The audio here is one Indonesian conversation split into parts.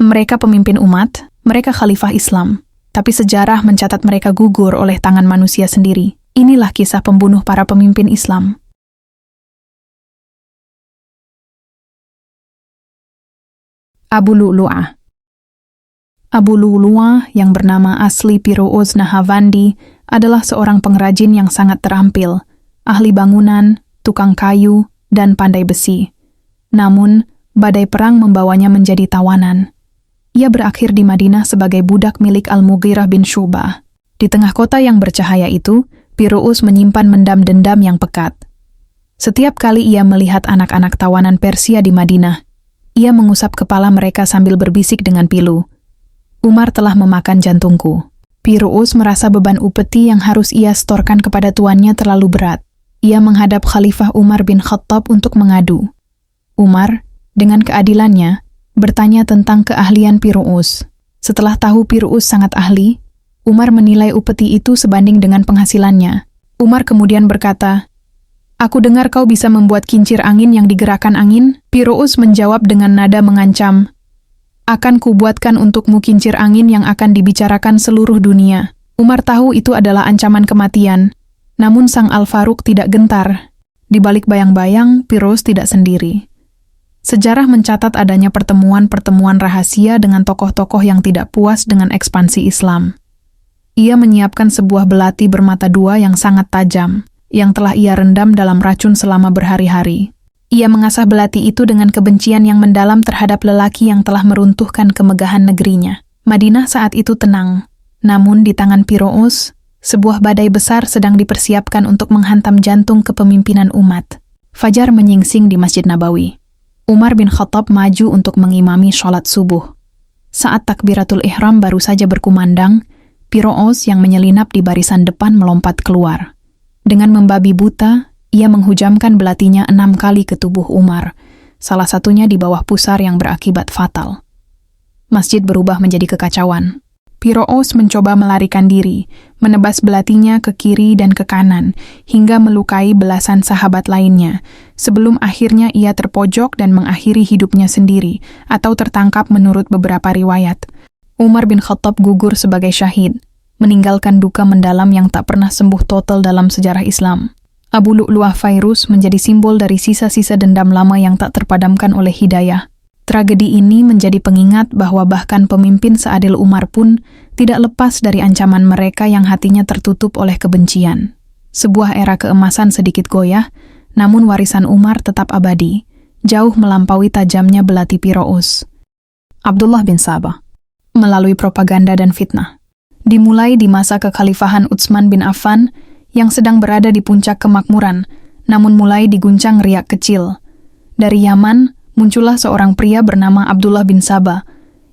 Mereka pemimpin umat, mereka khalifah Islam. Tapi sejarah mencatat mereka gugur oleh tangan manusia sendiri. Inilah kisah pembunuh para pemimpin Islam. Abu Lu'lu'ah. Abu Lu'lu'ah yang bernama asli Pirous Nahavandi adalah seorang pengrajin yang sangat terampil, ahli bangunan, tukang kayu, dan pandai besi. Namun, badai perang membawanya menjadi tawanan. Ia berakhir di Madinah sebagai budak milik Al-Mughirah bin Syu'bah. Di tengah kota yang bercahaya itu, Pirous menyimpan mendam dendam yang pekat. Setiap kali ia melihat anak-anak tawanan Persia di Madinah, ia mengusap kepala mereka sambil berbisik dengan pilu. Umar telah memakan jantungku. Pirous merasa beban upeti yang harus ia setorkan kepada tuannya terlalu berat. Ia menghadap Khalifah Umar bin Khattab untuk mengadu. Umar, dengan keadilannya, bertanya tentang keahlian Pirous. Setelah tahu Pirous sangat ahli, Umar menilai upeti itu sebanding dengan penghasilannya. Umar kemudian berkata, "Aku dengar kau bisa membuat kincir angin yang digerakkan angin." Pirous menjawab dengan nada mengancam, "Akan kubuatkan untukmu kincir angin yang akan dibicarakan seluruh dunia." Umar tahu itu adalah ancaman kematian, namun Sang Al-Faruq tidak gentar. Di balik bayang-bayang, Pirous tidak sendiri. Sejarah mencatat adanya pertemuan-pertemuan rahasia dengan tokoh-tokoh yang tidak puas dengan ekspansi Islam. Ia menyiapkan sebuah belati bermata dua yang sangat tajam, yang telah ia rendam dalam racun selama berhari-hari. Ia mengasah belati itu dengan kebencian yang mendalam terhadap lelaki yang telah meruntuhkan kemegahan negerinya. Madinah saat itu tenang, namun di tangan Pirous, sebuah badai besar sedang dipersiapkan untuk menghantam jantung kepemimpinan umat. Fajar menyingsing di Masjid Nabawi. Umar bin Khattab maju untuk mengimami sholat subuh. Saat takbiratul ihram baru saja berkumandang, Pirous yang menyelinap di barisan depan melompat keluar. Dengan membabi buta, ia menghujamkan belatinya 6 kali ke tubuh Umar, salah satunya di bawah pusar yang berakibat fatal. Masjid berubah menjadi kekacauan. Pirous mencoba melarikan diri, menebas belatinya ke kiri dan ke kanan, hingga melukai belasan sahabat lainnya, sebelum akhirnya ia terpojok dan mengakhiri hidupnya sendiri, atau tertangkap menurut beberapa riwayat. Umar bin Khattab gugur sebagai syahid, meninggalkan duka mendalam yang tak pernah sembuh total dalam sejarah Islam. Abu Lu'lu'ah Fairuz menjadi simbol dari sisa-sisa dendam lama yang tak terpadamkan oleh hidayah. Tragedi ini menjadi pengingat bahwa bahkan pemimpin seadil Umar pun tidak lepas dari ancaman mereka yang hatinya tertutup oleh kebencian. Sebuah era keemasan sedikit goyah, namun warisan Umar tetap abadi, jauh melampaui tajamnya belati Pirous. Abdullah bin Sabah. Melalui propaganda dan fitnah. Dimulai di masa kekhalifahan Utsman bin Affan yang sedang berada di puncak kemakmuran, namun mulai diguncang riak kecil. Dari Yaman, muncullah seorang pria bernama Abdullah bin Sabah,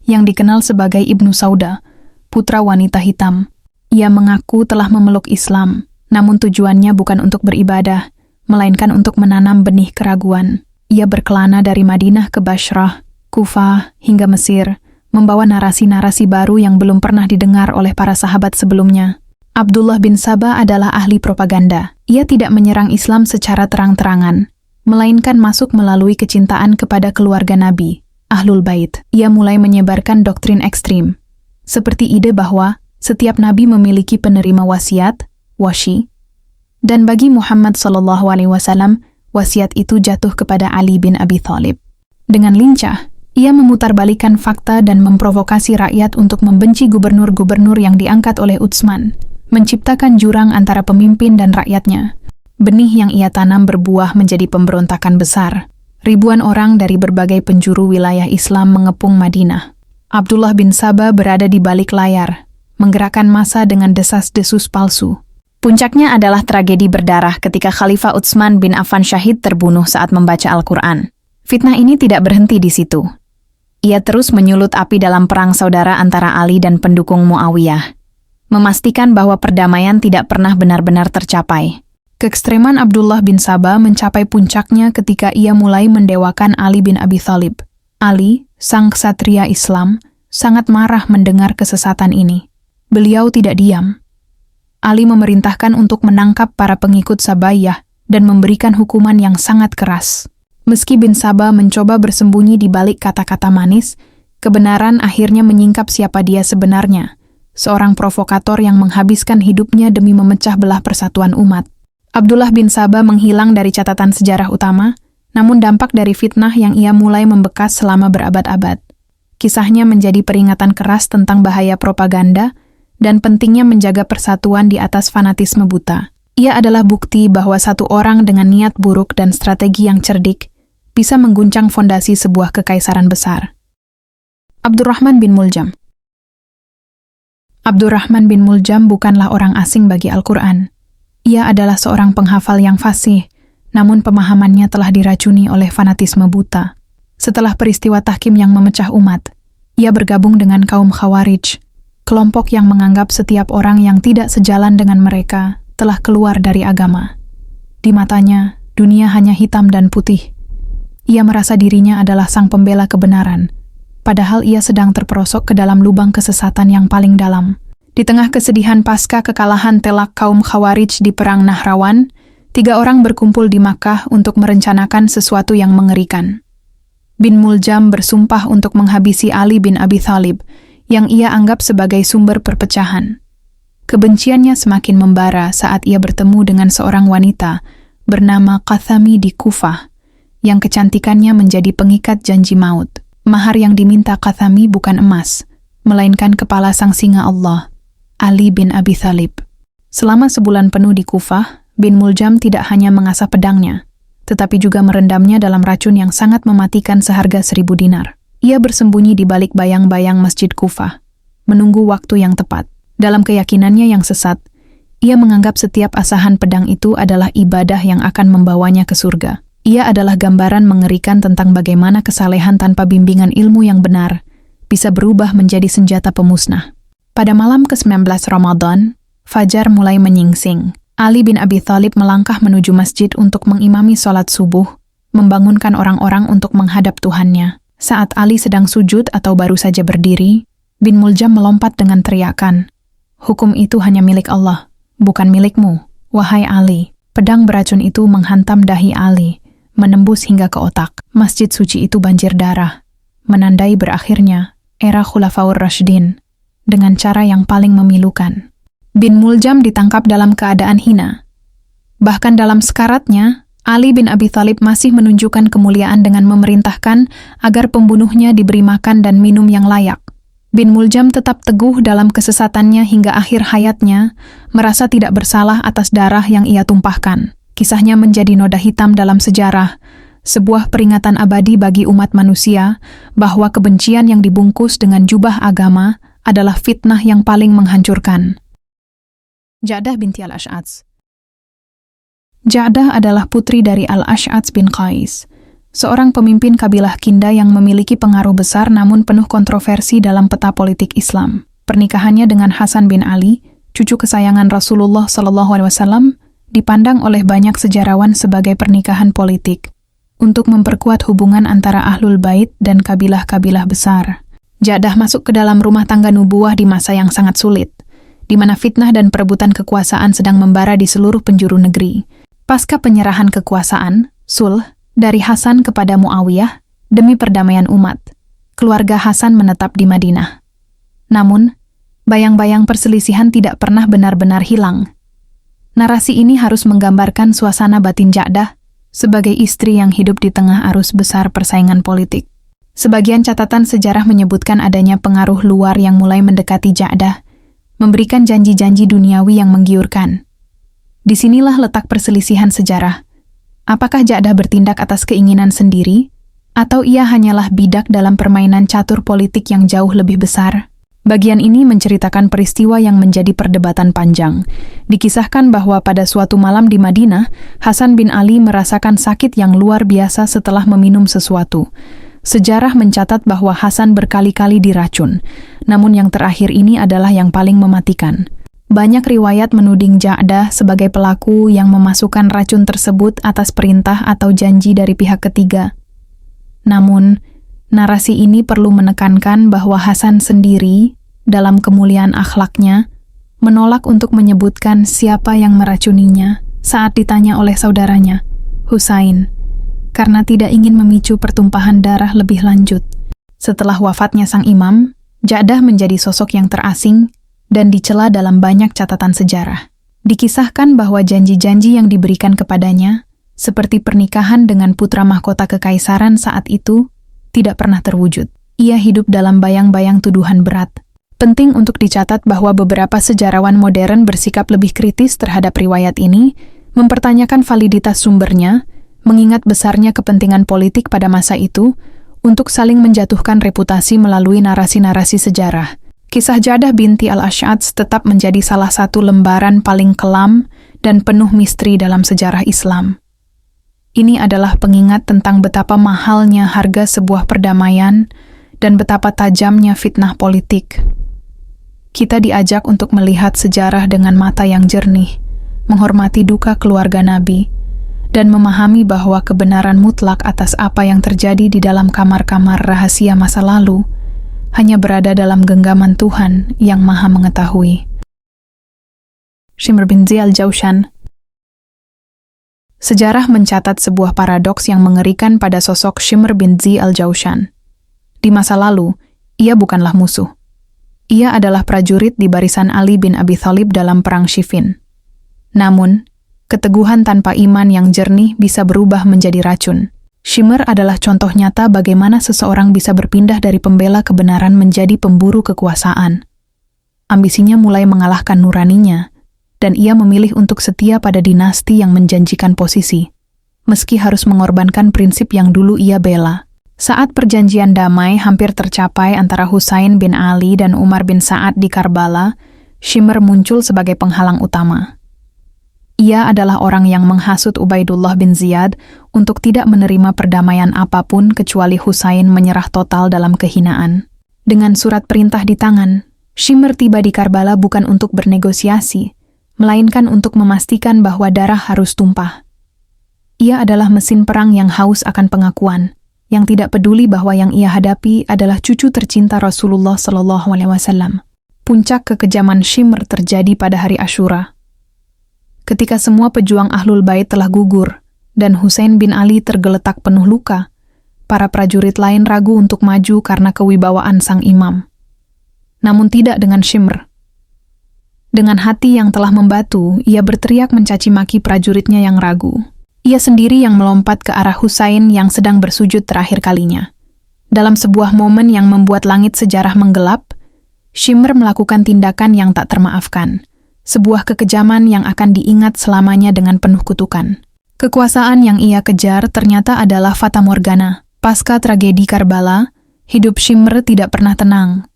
yang dikenal sebagai Ibnu Sauda, putra wanita hitam. Ia mengaku telah memeluk Islam, namun tujuannya bukan untuk beribadah, melainkan untuk menanam benih keraguan. Ia berkelana dari Madinah ke Bashrah, Kufah, hingga Mesir, membawa narasi-narasi baru yang belum pernah didengar oleh para sahabat sebelumnya. Abdullah bin Sabah adalah ahli propaganda. Ia tidak menyerang Islam secara terang-terangan, melainkan masuk melalui kecintaan kepada keluarga Nabi, Ahlul Bait. Ia mulai menyebarkan doktrin ekstrim, seperti ide bahwa setiap Nabi memiliki penerima wasiat, wasyi, dan bagi Muhammad SAW, wasiat itu jatuh kepada Ali bin Abi Thalib. Dengan lincah, ia memutarbalikkan fakta dan memprovokasi rakyat untuk membenci gubernur-gubernur yang diangkat oleh Utsman, menciptakan jurang antara pemimpin dan rakyatnya. Benih yang ia tanam berbuah menjadi pemberontakan besar. Ribuan orang dari berbagai penjuru wilayah Islam mengepung Madinah. Abdullah bin Sabah berada di balik layar, menggerakkan massa dengan desas-desus palsu. Puncaknya adalah tragedi berdarah ketika Khalifah Utsman bin Affan syahid terbunuh saat membaca Al-Quran. Fitnah ini tidak berhenti di situ. Ia terus menyulut api dalam perang saudara antara Ali dan pendukung Muawiyah, memastikan bahwa perdamaian tidak pernah benar-benar tercapai. Keekstreman Abdullah bin Sabah mencapai puncaknya ketika ia mulai mendewakan Ali bin Abi Thalib. Ali, sang ksatria Islam, sangat marah mendengar kesesatan ini. Beliau tidak diam. Ali memerintahkan untuk menangkap para pengikut Sabayyah dan memberikan hukuman yang sangat keras. Meski bin Sabah mencoba bersembunyi di balik kata-kata manis, Kebenaran akhirnya menyingkap siapa dia sebenarnya, seorang provokator yang menghabiskan hidupnya demi memecah belah persatuan umat. Abdullah bin Sabah menghilang dari catatan sejarah utama, namun dampak dari fitnah yang ia mulai membekas selama berabad-abad. Kisahnya menjadi peringatan keras tentang bahaya propaganda dan pentingnya menjaga persatuan di atas fanatisme buta. Ia adalah bukti bahwa satu orang dengan niat buruk dan strategi yang cerdik bisa mengguncang fondasi sebuah kekaisaran besar. Abdurrahman bin Muljam. Abdurrahman bin Muljam bukanlah orang asing bagi Al-Quran. Ia adalah seorang penghafal yang fasih, namun pemahamannya telah diracuni oleh fanatisme buta. Setelah peristiwa tahkim yang memecah umat, ia bergabung dengan kaum Khawarij, kelompok yang menganggap setiap orang yang tidak sejalan dengan mereka telah keluar dari agama. Di matanya, dunia hanya hitam dan putih. Ia merasa dirinya adalah sang pembela kebenaran, padahal ia sedang terperosok ke dalam lubang kesesatan yang paling dalam. Di tengah kesedihan pasca kekalahan telak kaum Khawarij di Perang Nahrawan, 3 orang berkumpul di Makkah untuk merencanakan sesuatu yang mengerikan. Bin Muljam bersumpah untuk menghabisi Ali bin Abi Thalib, yang ia anggap sebagai sumber perpecahan. Kebenciannya semakin membara saat ia bertemu dengan seorang wanita bernama Qathami di Kufah, yang kecantikannya menjadi pengikat janji maut. Mahar yang diminta Qathami bukan emas, melainkan kepala sang singa Allah, Ali bin Abi Thalib. Selama sebulan penuh di Kufah, Bin Muljam tidak hanya mengasah pedangnya, tetapi juga merendamnya dalam racun yang sangat mematikan seharga 1000 dinar. Ia bersembunyi di balik bayang-bayang Masjid Kufah, menunggu waktu yang tepat. Dalam keyakinannya yang sesat, ia menganggap setiap asahan pedang itu adalah ibadah yang akan membawanya ke surga. Ia adalah gambaran mengerikan tentang bagaimana kesalehan tanpa bimbingan ilmu yang benar bisa berubah menjadi senjata pemusnah. Pada malam ke-19 Ramadan, fajar mulai menyingsing. Ali bin Abi Thalib melangkah menuju masjid untuk mengimami sholat subuh, membangunkan orang-orang untuk menghadap Tuhannya. Saat Ali sedang sujud atau baru saja berdiri, Bin Muljam melompat dengan teriakan, "Hukum itu hanya milik Allah, bukan milikmu, wahai Ali." Pedang beracun itu menghantam dahi Ali, menembus hingga ke otak. Masjid suci itu banjir darah, menandai berakhirnya era Khulafaur Rasyidin dengan cara yang paling memilukan. Bin Muljam ditangkap dalam keadaan hina. Bahkan dalam sekaratnya, Ali bin Abi Thalib masih menunjukkan kemuliaan dengan memerintahkan agar pembunuhnya diberi makan dan minum yang layak. Bin Muljam tetap teguh dalam kesesatannya hingga akhir hayatnya, merasa tidak bersalah atas darah yang ia tumpahkan. Kisahnya menjadi noda hitam dalam sejarah, sebuah peringatan abadi bagi umat manusia bahwa kebencian yang dibungkus dengan jubah agama adalah fitnah yang paling menghancurkan. Ja'dah binti Al-Ash'ats. Ja'dah adalah putri dari Al-Ash'ats bin Qais, seorang pemimpin kabilah Kinda yang memiliki pengaruh besar namun penuh kontroversi dalam peta politik Islam. Pernikahannya dengan Hasan bin Ali, cucu kesayangan Rasulullah SAW, dipandang oleh banyak sejarawan sebagai pernikahan politik untuk memperkuat hubungan antara Ahlul Bait dan kabilah-kabilah besar. Ja'dah masuk ke dalam rumah tangga nubuwah di masa yang sangat sulit, di mana fitnah dan perebutan kekuasaan sedang membara di seluruh penjuru negeri. Pasca penyerahan kekuasaan, sulh, dari Hasan kepada Muawiyah, demi perdamaian umat, keluarga Hasan menetap di Madinah. Namun, bayang-bayang perselisihan tidak pernah benar-benar hilang. Narasi ini harus menggambarkan suasana batin Ja'dah sebagai istri yang hidup di tengah arus besar persaingan politik. Sebagian catatan sejarah menyebutkan adanya pengaruh luar yang mulai mendekati Ja'dah, memberikan janji-janji duniawi yang menggiurkan. Disinilah letak perselisihan sejarah. Apakah Ja'dah bertindak atas keinginan sendiri, atau ia hanyalah bidak dalam permainan catur politik yang jauh lebih besar? Bagian ini menceritakan peristiwa yang menjadi perdebatan panjang. Dikisahkan bahwa pada suatu malam di Madinah, Hasan bin Ali merasakan sakit yang luar biasa setelah meminum sesuatu. Sejarah mencatat bahwa Hasan berkali-kali diracun, namun yang terakhir ini adalah yang paling mematikan. Banyak riwayat menuding Ja'dah sebagai pelaku yang memasukkan racun tersebut atas perintah atau janji dari pihak ketiga. Namun, narasi ini perlu menekankan bahwa Hasan sendiri, dalam kemuliaan akhlaknya, menolak untuk menyebutkan siapa yang meracuninya saat ditanya oleh saudaranya, Husain, karena tidak ingin memicu pertumpahan darah lebih lanjut. Setelah wafatnya sang imam, Ja'dah menjadi sosok yang terasing dan dicela dalam banyak catatan sejarah. Dikisahkan bahwa janji-janji yang diberikan kepadanya, seperti pernikahan dengan putra mahkota kekaisaran saat itu, tidak pernah terwujud. Ia hidup dalam bayang-bayang tuduhan berat. Penting untuk dicatat bahwa beberapa sejarawan modern bersikap lebih kritis terhadap riwayat ini, mempertanyakan validitas sumbernya, mengingat besarnya kepentingan politik pada masa itu, untuk saling menjatuhkan reputasi melalui narasi-narasi sejarah. Kisah Ja'dah binti al-Ash'ats tetap menjadi salah satu lembaran paling kelam dan penuh misteri dalam sejarah Islam. Ini adalah pengingat tentang betapa mahalnya harga sebuah perdamaian dan betapa tajamnya fitnah politik. Kita diajak untuk melihat sejarah dengan mata yang jernih, menghormati duka keluarga Nabi, dan memahami bahwa kebenaran mutlak atas apa yang terjadi di dalam kamar-kamar rahasia masa lalu hanya berada dalam genggaman Tuhan yang Maha Mengetahui. Shimr bin Zi al-Jawshan. Sejarah mencatat sebuah paradoks yang mengerikan pada sosok Shimr bin Zi al-Jawshan. Di masa lalu, ia bukanlah musuh. Ia adalah prajurit di barisan Ali bin Abi Thalib dalam perang Siffin. Namun, keteguhan tanpa iman yang jernih bisa berubah menjadi racun. Shimr adalah contoh nyata bagaimana seseorang bisa berpindah dari pembela kebenaran menjadi pemburu kekuasaan. Ambisinya mulai mengalahkan nuraninya, dan ia memilih untuk setia pada dinasti yang menjanjikan posisi, meski harus mengorbankan prinsip yang dulu ia bela. Saat perjanjian damai hampir tercapai antara Husain bin Ali dan Umar bin Sa'ad di Karbala, Shimr muncul sebagai penghalang utama. Ia adalah orang yang menghasut Ubaidullah bin Ziyad untuk tidak menerima perdamaian apapun kecuali Husain menyerah total dalam kehinaan. Dengan surat perintah di tangan, Shimr tiba di Karbala bukan untuk bernegosiasi, melainkan untuk memastikan bahwa darah harus tumpah. Ia adalah mesin perang yang haus akan pengakuan, yang tidak peduli bahwa yang ia hadapi adalah cucu tercinta Rasulullah SAW. Puncak kekejaman Shimr terjadi pada hari Asyura. Ketika semua pejuang Ahlul Bait telah gugur dan Husain bin Ali tergeletak penuh luka, para prajurit lain ragu untuk maju karena kewibawaan sang imam. Namun tidak dengan Shimr. Dengan hati yang telah membatu, ia berteriak mencaci maki prajuritnya yang ragu. Ia sendiri yang melompat ke arah Husain yang sedang bersujud terakhir kalinya. Dalam sebuah momen yang membuat langit sejarah menggelap, Shimr melakukan tindakan yang tak termaafkan. Sebuah kekejaman yang akan diingat selamanya dengan penuh kutukan. Kekuasaan yang ia kejar ternyata adalah fata morgana. Pasca tragedi Karbala, hidup Shimr tidak pernah tenang.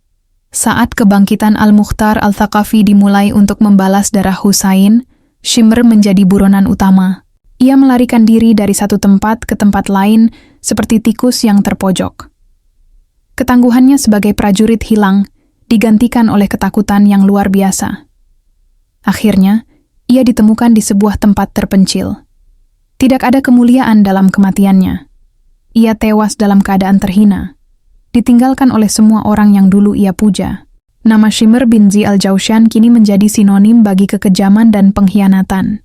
Saat kebangkitan Al-Mukhtar Al-Thaqafi dimulai untuk membalas darah Husain, Shimr menjadi buronan utama. Ia melarikan diri dari satu tempat ke tempat lain seperti tikus yang terpojok. Ketangguhannya sebagai prajurit hilang, digantikan oleh ketakutan yang luar biasa. Akhirnya, ia ditemukan di sebuah tempat terpencil. Tidak ada kemuliaan dalam kematiannya. Ia tewas dalam keadaan terhina, ditinggalkan oleh semua orang yang dulu ia puja. Nama Shimr bin Zi al-Jawshan kini menjadi sinonim bagi kekejaman dan pengkhianatan.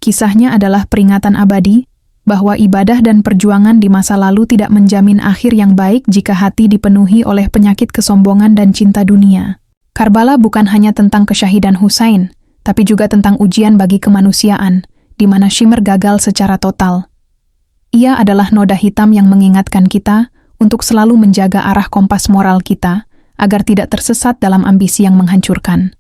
Kisahnya adalah peringatan abadi bahwa ibadah dan perjuangan di masa lalu tidak menjamin akhir yang baik jika hati dipenuhi oleh penyakit kesombongan dan cinta dunia. Karbala bukan hanya tentang kesyahidan Husain, tapi juga tentang ujian bagi kemanusiaan, di mana Shimr gagal secara total. Ia adalah noda hitam yang mengingatkan kita untuk selalu menjaga arah kompas moral kita, agar tidak tersesat dalam ambisi yang menghancurkan.